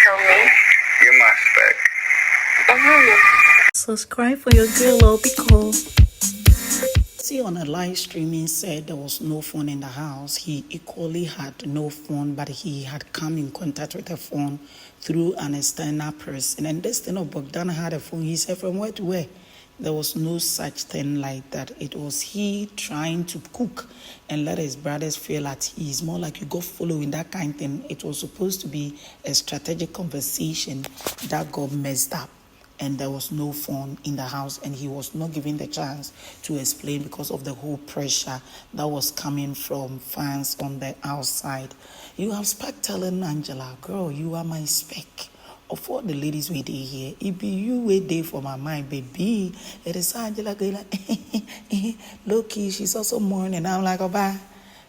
tell me? You must spec. Subscribe for your girl, or be cool. See, on a live streaming said there was no phone in the house. He equally had no phone, but he had come in contact with a phone through an external person. And this thing of Bogdan had a phone. He said, from where to where? There was no such thing like that. It was he trying to cook and let his brothers feel at ease. More like you go following that kind of thing. It was supposed to be a strategic conversation that got messed up. And there was no phone in the house, and he was not given the chance to explain because of the whole pressure that was coming from fans on the outside. You have spec telling Angela, girl, you are my spec. Of all the ladies we did here, it be you wait there for my mind, baby. It is Angela going like, low-key, she's also mourning. I'm like, oh, bye.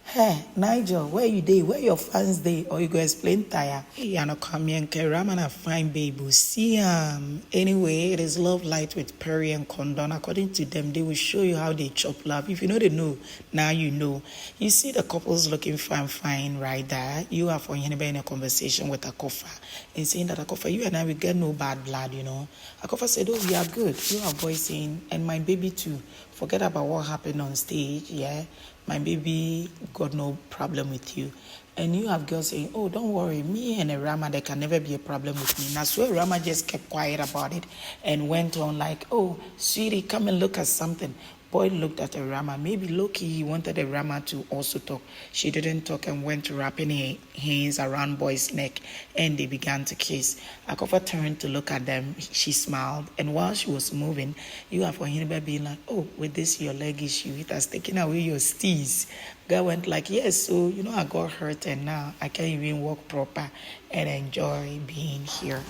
Hey, Nigel, where you dey? Where your fans dey? Or you go explain tire? Hey, I no come here and Ewurama na fine baby. See anyway, it is love light with Perry and Condon. According to them, they will show you how they chop love. If you know they know, now you know. You see the couples looking fine right there. You have Oheneba in a conversation with Akorfa and saying that Akorfa, you and I will get no bad blood, you know. Akorfa said, oh, we are good. You are boys saying, and my baby too. Forget about what happened on stage, yeah. My baby got no problem with you. And you have girls saying, oh, don't worry, me and Ewurama, there can never be a problem with me. Now, so Ewurama just kept quiet about it and went on like, oh, sweetie, come and look at something. Boy looked at Ewurama. Maybe low-key he wanted Ewurama to also talk. She didn't talk and went wrapping her hands around boy's neck, and they began to kiss. Akorfa turned to look at them. She smiled, and while she was moving, you have Oheneba being like, oh, with this your leg issue, it has taken away your steez. Girl went like, yes, so, you know, I got hurt and now I can't even walk proper and enjoy being here.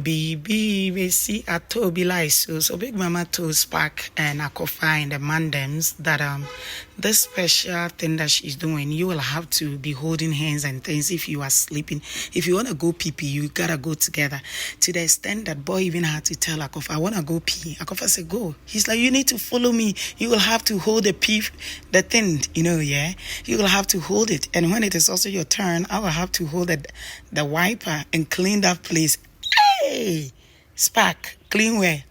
Baby, we see a Toby like so Big Mama told Spark and Akorfa and the Mandems that this special thing that she's doing, you will have to be holding hands and things if you are sleeping. If you want to go pee, you gotta go together. To the extent that boy even had to tell Akorfa, I want to go pee. Akorfa said, go. He's like, you need to follow me. You will have to hold the thing, you know, yeah. You will have to hold it. And when it is also your turn, I will have to hold the wiper and clean that place. Hey, Spark, clean where?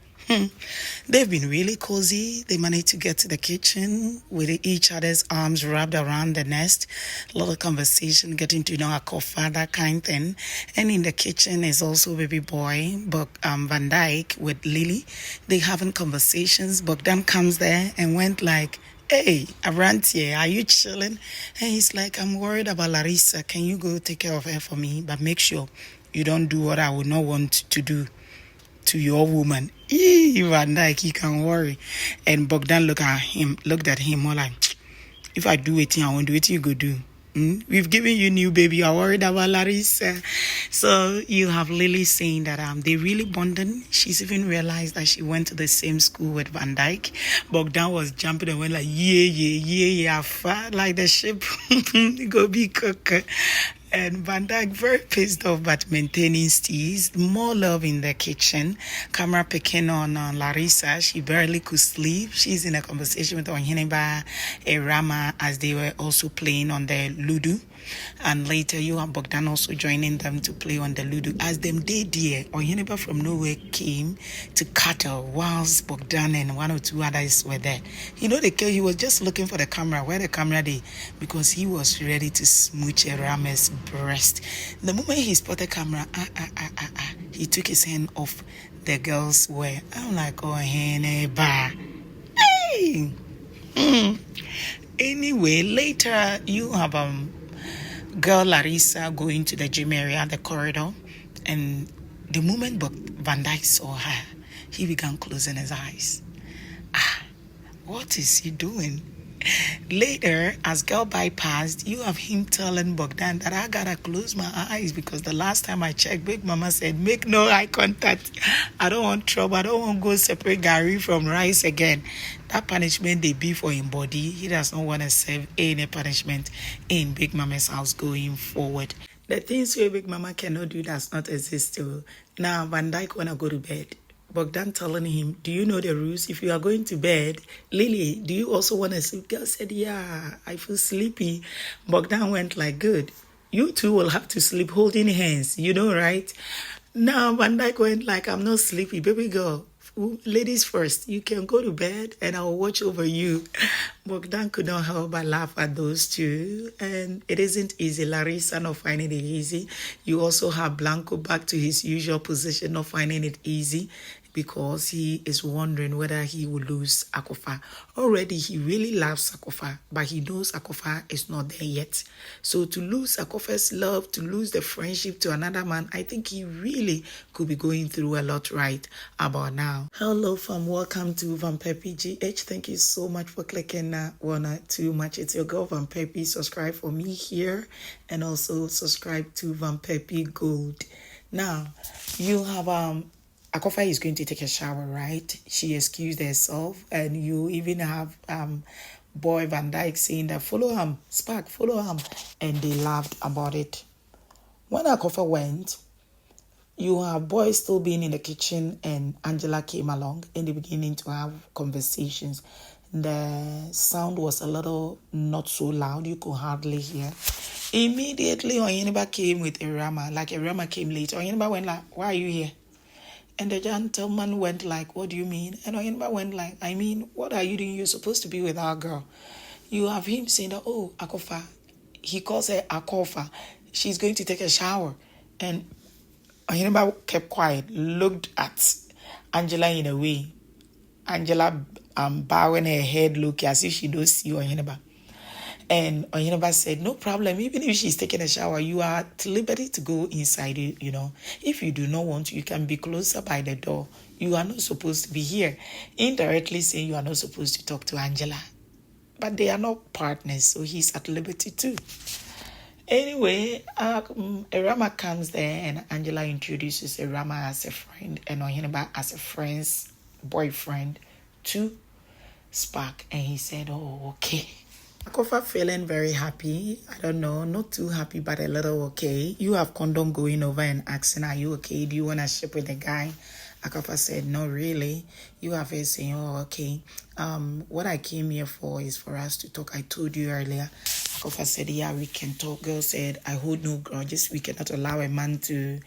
They've been really cozy. They managed to get to the kitchen with each other's arms wrapped around the nest. A lot of conversation, getting to know Akorfa, that kind of thing. And in the kitchen is also baby boy, Van Dyke with Lily. They having conversations. Bogdan comes there and went like, hey, Arantie, are you chilling? And he's like, I'm worried about Larissa. Can you go take care of her for me? But make sure you don't do what I would not want to do to your woman. Van Dyke, he can worry. And Bogdan looked at him more like, if I do it, I won't do it, you go do. We've given you new baby. You're worried about Larissa. So you have Lily saying that they really bonded. She's even realized that she went to the same school with Van Dyke. Bogdan was jumping and went like, yeah, like the ship. Go be cook. And Van Dyke very pissed off but maintaining steez. More love in the kitchen. Camera picking on Larissa. She barely could sleep. She's in a conversation with Oheneba, Ewurama, as they were also playing on the Ludo. And later you have Bogdan also joining them to play on the Ludo. As them did there, Oheneba from nowhere came to cuddle whilst Bogdan and one or two others were there. You know, he was just looking for the camera. Where the camera did? Because he was ready to smooch Ewurama's breast. The moment he spotted camera, he took his hand off the girl's wear. I'm like, Oheneba. Hey! Anyway, later you have girl Larissa going to the gym area, the corridor, and the moment Van Dyke saw her, he began closing his eyes. What is he doing? Later, as girl bypassed, you have him telling Bogdan that I gotta close my eyes because the last time I checked, Big Mama said, make no eye contact. I don't want trouble. I don't want to go separate Gary from rice again. That punishment they be for him body. He does not want to serve any punishment in Big Mama's house going forward. The things where Big Mama cannot do does not exist too. Now, Van Dyke wanna go to bed. Bogdan telling him, do you know the rules? If you are going to bed, Lily, do you also want to sleep? Girl said, yeah, I feel sleepy. Bogdan went like, good. You two will have to sleep holding hands, you know, right? Now Van Dyke went like, I'm not sleepy, baby girl. Ladies first, you can go to bed and I'll watch over you. Bogdan could not help but laugh at those two. And it isn't easy. Larissa not finding it easy. You also have Blanco back to his usual position, not finding it easy, because he is wondering whether he will lose Akorfa. Already, he really loves Akorfa, but he knows Akorfa is not there yet. So to lose Akorfa's love, to lose the friendship to another man, I think he really could be going through a lot right about now. Hello fam, welcome to Vampire PGH. Thank you so much for clicking one too much. It's your girl Vampire P. Subscribe for me here and also subscribe to Vampire P Gold. Now, you have Akorfa is going to take a shower, right? She excused herself, and you even have boy Van Dyke saying that follow him, Spark, follow him, and they laughed about it. When Akorfa went, you have boys still being in the kitchen, and Angela came along in the beginning to have conversations. The sound was a little not so loud, you could hardly hear. Immediately, Oheneba came with Ewurama, like Ewurama came late. Oheneba went like, why are you here? And the gentleman went like, what do you mean? And Oheneba went like, I mean, what are you doing? You're supposed to be with our girl. You have him saying that, oh, Akorfa. He calls her Akorfa. She's going to take a shower. And Oheneba kept quiet, looked at Angela in a way. Angela bowing her head, looking as if she don't see Oheneba. And Oheneba said, no problem. Even if she's taking a shower, you are at liberty to go inside, you know. If you do not want to, you can be closer by the door. You are not supposed to be here. Indirectly saying you are not supposed to talk to Angela. But they are not partners, so he's at liberty too. Anyway, Ewurama comes there and Angela introduces Ewurama as a friend and Oheneba as a friend's boyfriend to Spark. And he said, oh, okay. Akorfa feeling very happy. I don't know, not too happy, but a little okay. You have condom going over and asking, are you okay? Do you want to ship with the guy? Akorfa said, no, really. You have her saying, oh, okay. What I came here for is for us to talk. I told you earlier. Akorfa said, yeah, we can talk. Girl said, I hold no grudges. We cannot allow a man to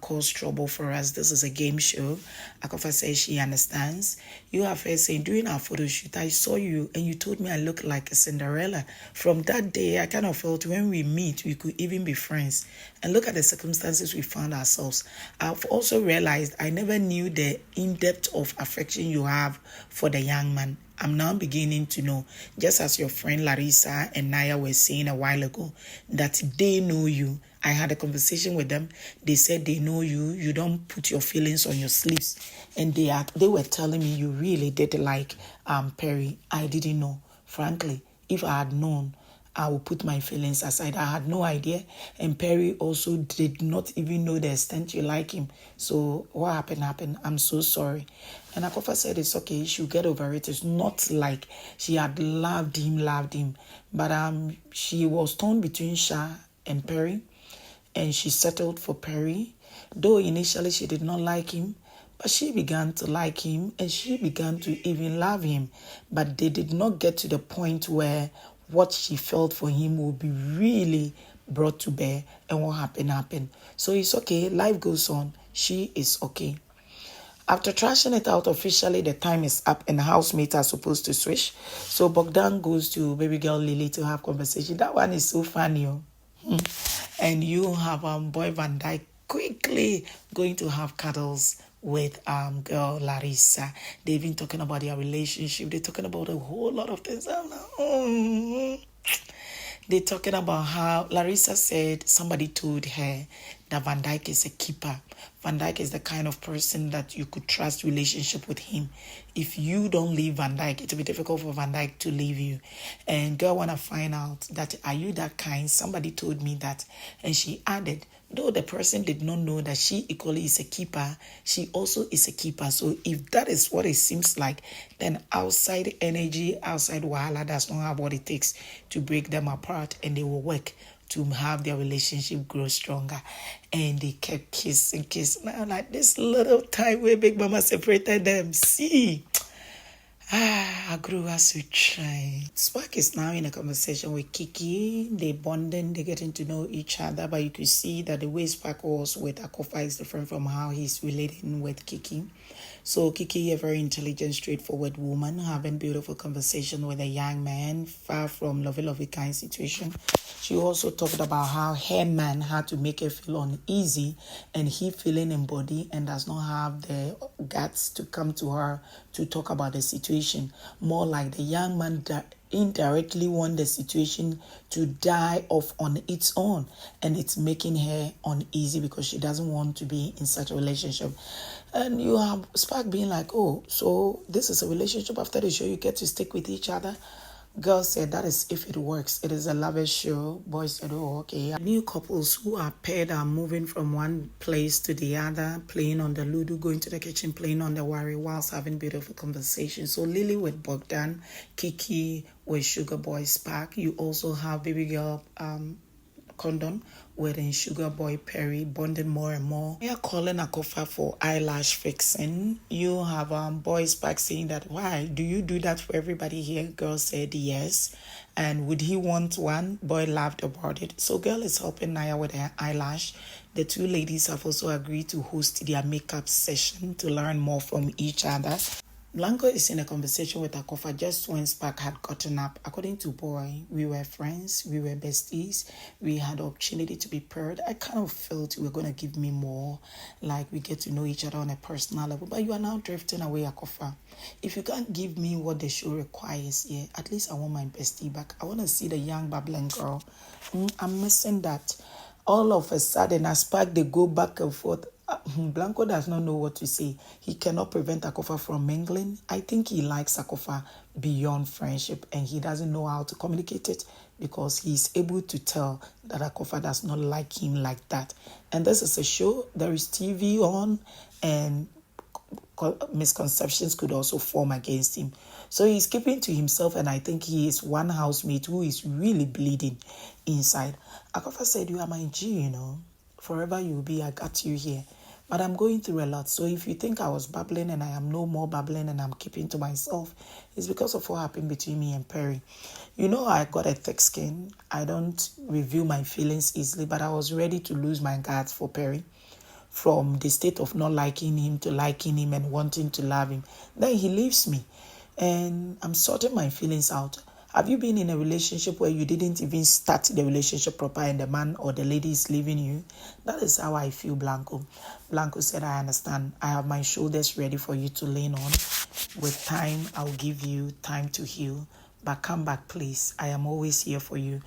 cause trouble for us. This is a game show. Akorfa says she understands. You have her saying, during our photo shoot, I saw you and you told me I look like a Cinderella. From that day, I kind of felt when we meet, we could even be friends. And look at the circumstances we found ourselves. I've also realized I never knew the in-depth of affection you have for the young man. I'm now beginning to know, just as your friend Larissa and Naya were saying a while ago, that they know you. I had a conversation with them. They said they know you. You don't put your feelings on your sleeves. And they were telling me you really did like Perry. I didn't know. Frankly, if I had known, I would put my feelings aside. I had no idea. And Perry also did not even know the extent you like him. So what happened. I'm so sorry. And Akorfa said it's okay. She'll get over it. It's not like she had loved him. But she was torn between Sha and Perry. And she settled for Perry. Though initially she did not like him. But she began to like him. And she began to even love him. But they did not get to the point where what she felt for him will be really brought to bear, and what happened. So it's okay. Life goes on. She is okay. After trashing it out officially, the time is up and the housemates are supposed to switch. So Bogdan goes to baby girl Lily to have conversation. That one is so funny. And you have boy Van Dyke quickly going to have cuddles with girl Larissa. They've been talking about their relationship. They're talking about a whole lot of things. I'm like, They're talking about how Larissa said somebody told her that Van Dyke is a keeper. Van Dyke is the kind of person that you could trust relationship with him. If you don't leave Van Dyke, it'll be difficult for Van Dyke to leave you. And girl want to find out that, are you that kind? Somebody told me that. And she added, though the person did not know that she equally is a keeper, she also is a keeper. So if that is what it seems like, then outside energy, outside wahala does not have what it takes to break them apart, and they will work to have their relationship grow stronger. And they kept kissing. Now, like this little time where Big Mama separated them. See, I grew as to try. Spark is now in a conversation with Kiki. They bonding, they getting to know each other, but you could see that the way Spark was with Akorfa is different from how he's relating with Kiki. So Kiki, a very intelligent, straightforward woman, having beautiful conversation with a young man, far from lovey kind situation. She also talked about how her man had to make her feel uneasy and he feeling embodied and does not have the guts to come to her to talk about the situation. More like the young man that indirectly want the situation to die off on its own, and it's making her uneasy because she doesn't want to be in such a relationship. And you have Spark being like, oh, so this is a relationship after the show, you get to stick with each other. Girl said that is if it works. It is a lavish show. Boys said, oh, okay. New couples who are paired are moving from one place to the other, playing on the Ludo, going to the kitchen, playing on the Wari, whilst having beautiful conversations. So Lily with Bogdan, Kiki with Sugar Boy Spark. You also have baby girl Condon wherein Sugar Boy Perry bonding more and more. We are calling Akorfa for eyelash fixing. You have boys back saying that, why do you do that for everybody here? Girl said yes. And would he want one? Boy laughed about it. So girl is helping Naya with her eyelash. The two ladies have also agreed to host their makeup session to learn more from each other. Blanco is in a conversation with Akorfa just when Spark had gotten up. According to Boy, we were friends, we were besties, we had the opportunity to be paired. I kind of felt you were going to give me more, like we get to know each other on a personal level. But you are now drifting away, Akorfa. If you can't give me what the show requires, yeah, at least I want my bestie back. I want to see the young babbling girl. I'm missing that. All of a sudden, as Spark, they go back and forth. Blanco does not know what to say. He cannot prevent Akorfa from mingling. I think he likes Akorfa beyond friendship and he doesn't know how to communicate it because he's able to tell that Akorfa does not like him like that. And this is a show, there is TV on and misconceptions could also form against him. So he's keeping to himself and I think he is one housemate who is really bleeding inside. Akorfa said, you are my G, you know. Forever you'll be, I got you here. But I'm going through a lot. So if you think I was babbling and I am no more babbling and I'm keeping to myself, it's because of what happened between me and Perry. You know, I got a thick skin. I don't reveal my feelings easily, but I was ready to lose my guards for Perry. From the state of not liking him to liking him and wanting to love him. Then he leaves me. And I'm sorting my feelings out. Have you been in a relationship where you didn't even start the relationship proper and the man or the lady is leaving you? That is how I feel, Blanco. Blanco said, I understand. I have my shoulders ready for you to lean on. With time, I'll give you time to heal. But come back, please. I am always here for you.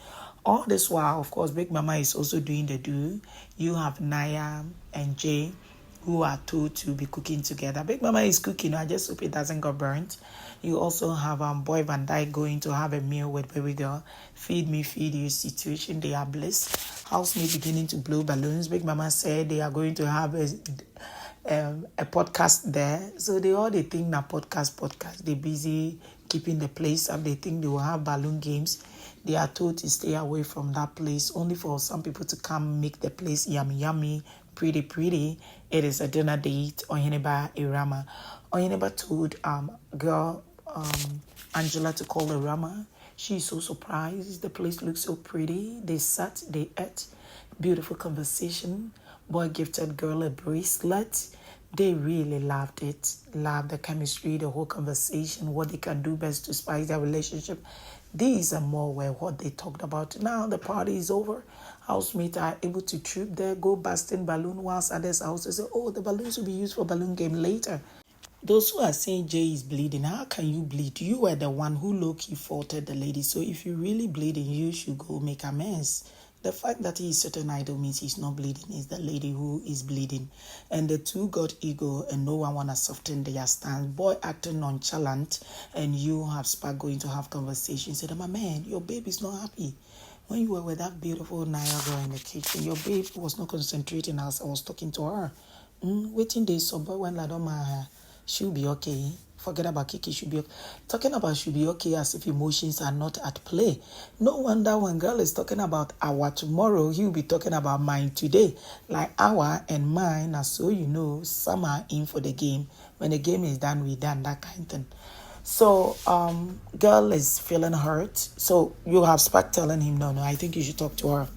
All this while, of course, Big Mama is also doing the do. You have Naya and Jay, who are told to be cooking together. Big Mama is cooking. I just hope it doesn't go burnt. You also have Boy Van Dyke going to have a meal with baby girl. Feed me, feed you situation. They are bliss. Housemate beginning to blow balloons. Big Mama said they are going to have a podcast there. So they think na podcast. They busy keeping the place up. They think they will have balloon games. They are told to stay away from that place, only for some people to come make the place yummy, pretty. It is a dinner date. Oheneba, Ewurama. Oheneba told girl Angela to call Ewurama. She's so surprised. The place looks so pretty. They sat, they ate. Beautiful conversation. Boy gifted girl a bracelet. They really loved it. Loved the chemistry, the whole conversation, what they can do best to spice their relationship. These and more were what they talked about. Now the party is over. Housemates are able to troop there, go busting balloon, whilst others also say, oh, the balloons will be used for balloon game later. Those who are saying Jay is bleeding, how can you bleed? You were the one who low-key faulted the lady. So if you really bleeding, you should go make amends. The fact that he is certain idol means he's not bleeding. Is the lady who is bleeding. And the two got ego and no one want to soften their stance. Boy acting nonchalant and you have Spark going to have conversations. Said, my man, your baby's not happy. When you were with that beautiful Naya girl in the kitchen, your babe was not concentrating as I was talking to her. Waiting days, so boy went like, oh, she'll be okay. Forget about Kiki, she'll be okay. Talking about she'll be okay as if emotions are not at play. No wonder when girl is talking about our tomorrow, he'll be talking about mine today. Like our and mine, as so you know, some are in for the game. When the game is done, we done, that kind of thing. So, girl is feeling hurt. So you have Spark telling him, no, I think you should talk to her.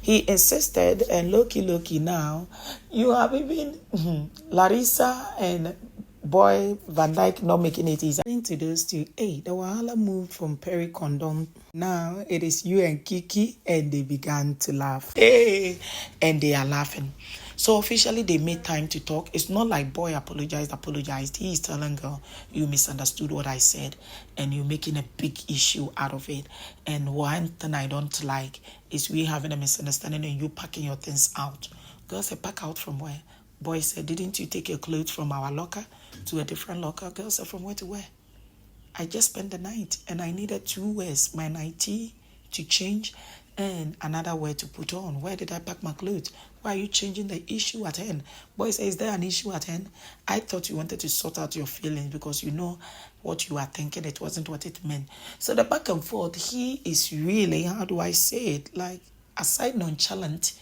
He insisted, and Loki now, you have even Larissa and boy Van Dyke not making it easy. To those two, hey, the Wahala moved from Perry Condom. Now it is you and Kiki, and they began to laugh. Hey, and they are laughing. So officially they made time to talk. It's not like boy apologized. He is telling girl, you misunderstood what I said and you're making a big issue out of it. And one thing I don't like is we having a misunderstanding and you packing your things out. Girl said, pack out from where? Boy said, didn't you take your clothes from our locker to a different locker? Girl said, from where to where? I just spent the night and I needed 2 wears, my nightie to change and another wear to put on. Where did I pack my clothes? Why are you changing the issue at hand? Boy says, is there an issue at hand? I thought you wanted to sort out your feelings because you know what you are thinking. It wasn't what it meant. So the back and forth, he is really, how do I say it? Like, aside nonchalant,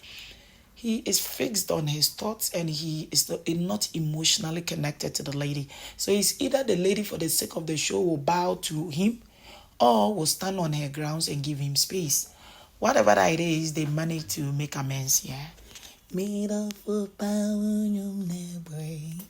he is fixed on his thoughts and he is not emotionally connected to the lady. So it's either the lady for the sake of the show will bow to him or will stand on her grounds and give him space. Whatever that it is, they manage to make amends here. Made up for power,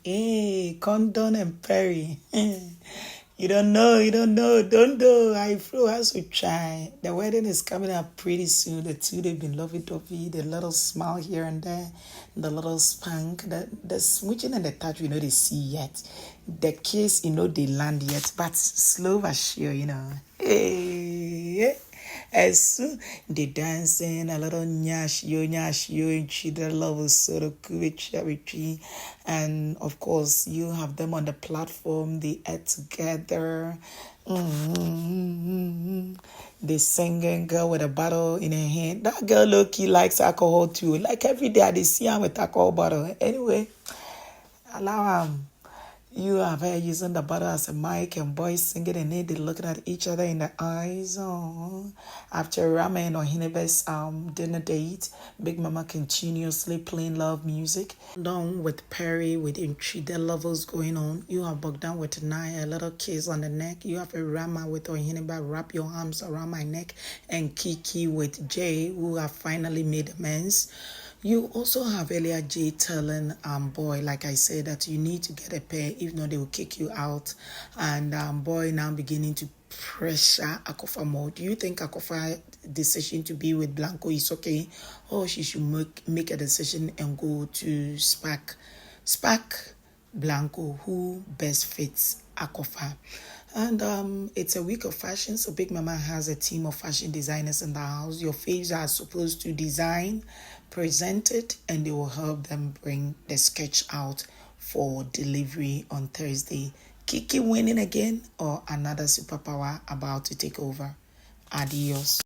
hey, Condon and Perry. You don't know. Don't know. I flew has to try. The wedding is coming up pretty soon. The two, they've been lovey-dovey. The little smile here and there. The little spank. The smooching and the touch, they see yet. The kiss, they land yet. But slow but sure, Hey. As soon they dancing a little nyash yo and the level sort of charity, and of course you have them on the platform. They act together. They singing girl with a bottle in her hand. That girl low-key likes alcohol too. Like every day they see her with alcohol bottle. Anyway, allow him. You have her using the bottle as a mic and boys singing and they looking at each other in the eyes. Oh. After Ewurama and Oheneba's dinner date, Big Mama continuously playing love music. Down with Perry with intrigued levels going on. You have Bogdan with Naya, a little kiss on the neck. You have Ewurama with Oheneba, wrap your arms around my neck. And Kiki with Jay, who have finally made amends. You also have earlier Jay telling boy, like I said, that you need to get a pair, if not they will kick you out. And boy now beginning to pressure Akorfa more. Do you think Akorfa decision to be with Blanco is okay, or she should make a decision and go to Spark Blanco, who best fits Akorfa? And it's a week of fashion, so Big Mama has a team of fashion designers in the house. Your faves are supposed to design, present it, and they will help them bring the sketch out for delivery on Thursday. Kiki winning again or another superpower about to take over? Adios.